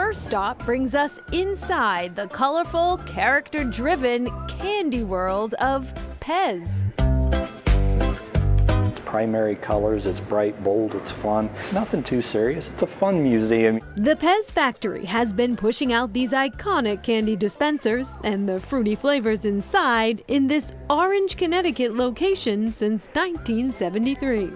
first stop brings us inside the colorful, character-driven candy world of Pez. Primary colors, it's bright, bold, it's fun. It's nothing too serious, it's a fun museum. The Pez factory has been pushing out these iconic candy dispensers and the fruity flavors inside in this Orange, Connecticut location since 1973.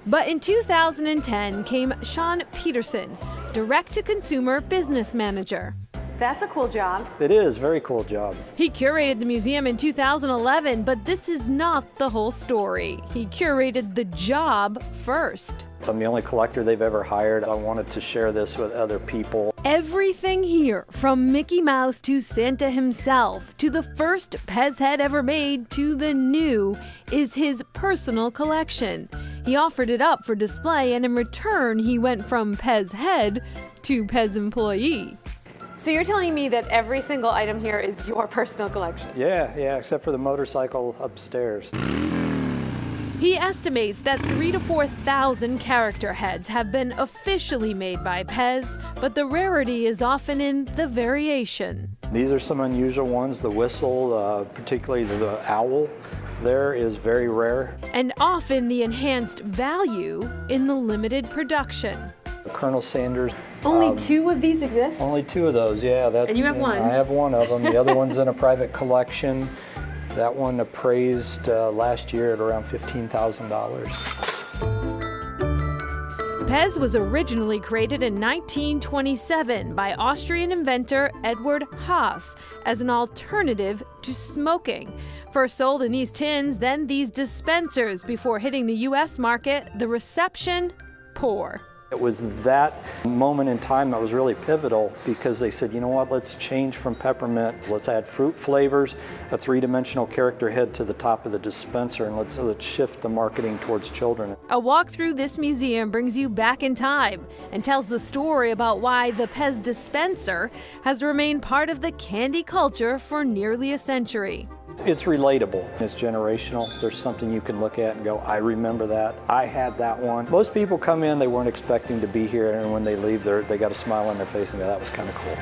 But in 2010 came Sean Peterson, direct-to-consumer business manager. That's a cool job. It is a very cool job. He curated the museum in 2011, but this is not the whole story. He curated the job first. I'm the only collector they've ever hired. I wanted to share this with other people. Everything here, from Mickey Mouse to Santa himself, to the first Pez head ever made, to the new, is his personal collection. He offered it up for display, and in return, he went from Pez head to Pez employee. So you're telling me that every single item here is your personal collection? Yeah, except for the motorcycle upstairs. He estimates that 3,000 to 4,000 character heads have been officially made by Pez, but the rarity is often in the variation. These are some unusual ones. The whistle, particularly the owl, there is very rare. And often the enhanced value in the limited production. Colonel Sanders. Only 2 of these exist? Only 2 of those, yeah. And you have one? I have one of them. The other one's in a private collection. That one appraised last year at around $15,000. Pez was originally created in 1927 by Austrian inventor Edward Haas as an alternative to smoking. First sold in these tins, then these dispensers before hitting the U.S. market. The reception, poor. It was that moment in time that was really pivotal because they said, you know what, let's change from peppermint. Let's add fruit flavors, a 3-dimensional character head to the top of the dispenser, and let's shift the marketing towards children. A walk through this museum brings you back in time and tells the story about why the Pez dispenser has remained part of the candy culture for nearly a century. It's relatable. It's generational. There's something you can look at and go, I remember that. I had that one. Most people come in, they weren't expecting to be here, and when they leave, they got a smile on their face and go, that was kind of cool.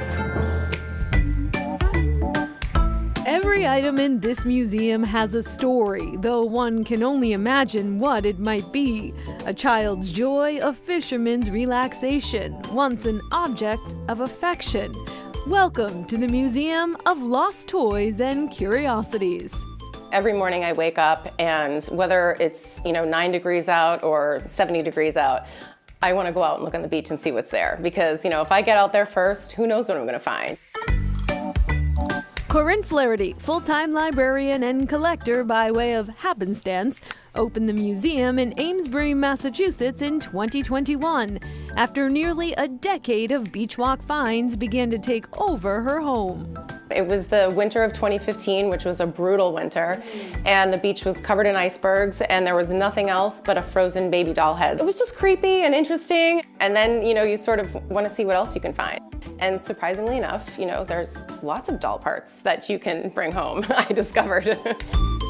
Every item in this museum has a story, though one can only imagine what it might be. A child's joy, a fisherman's relaxation, once an object of affection. Welcome to the Museum of Lost Toys and Curiosities. Every morning I wake up, and whether it's 9 degrees out or 70 degrees out, I want to go out and look on the beach and see what's there. Because if I get out there first, who knows what I'm going to find. Corinne Flaherty, full-time librarian and collector by way of happenstance, opened the museum in Amesbury, Massachusetts in 2021, after nearly a decade of beach walk finds began to take over her home. It was the winter of 2015, which was a brutal winter, and the beach was covered in icebergs, and there was nothing else but a frozen baby doll head. It was just creepy and interesting, and then you sort of want to see what else you can find. And surprisingly enough, there's lots of doll parts that you can bring home, I discovered.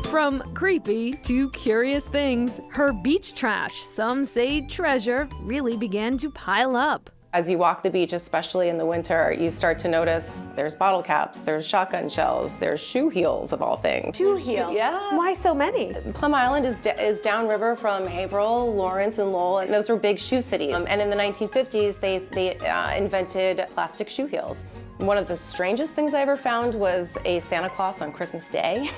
From creepy to curious things, her beach trash, some say treasure, really began to pile up. As you walk the beach, especially in the winter, you start to notice there's bottle caps, there's shotgun shells, there's shoe heels of all things. Shoe heels? Yeah. Why so many? Plum Island is downriver from Haverhill, Lawrence, and Lowell, and those were big shoe cities. And in the 1950s, they invented plastic shoe heels. One of the strangest things I ever found was a Santa Claus on Christmas Day.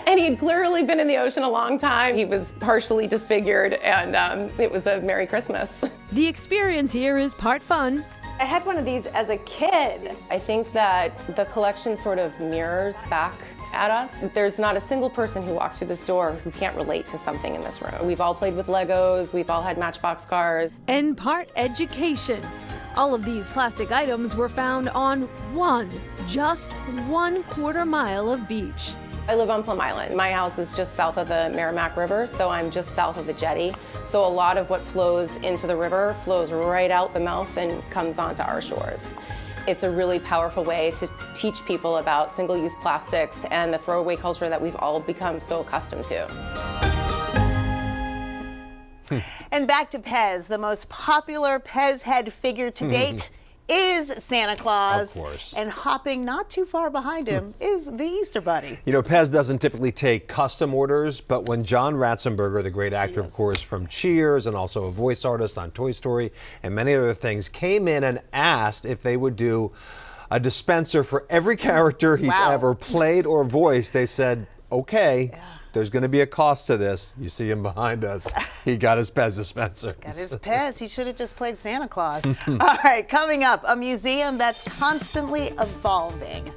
And he had clearly been in the ocean a long time. He was partially disfigured, and it was a Merry Christmas. The experience here is part fun. I had one of these as a kid. I think that the collection sort of mirrors back at us. There's not a single person who walks through this door who can't relate to something in this room. We've all played with Legos, we've all had Matchbox cars. And part education. All of these plastic items were found on just 1/4 mile of beach. I live on Plum Island. My house is just south of the Merrimack River, so I'm just south of the jetty. So a lot of what flows into the river flows right out the mouth and comes onto our shores. It's a really powerful way to teach people about single-use plastics and the throwaway culture that we've all become so accustomed to. And back to Pez, the most popular Pez head figure to date is Santa Claus. Of course. And hopping not too far behind him is the Easter Bunny. You know, Pez doesn't typically take custom orders, but when John Ratzenberger, the great actor, of course, from Cheers and also a voice artist on Toy Story and many other things, came in and asked if they would do a dispenser for every character he's ever played or voiced, they said, okay. Yeah. There's going to be a cost to this. You see him behind us. He got his Pez dispenser. Got his Pez. He should have just played Santa Claus. All right, coming up, a museum that's constantly evolving.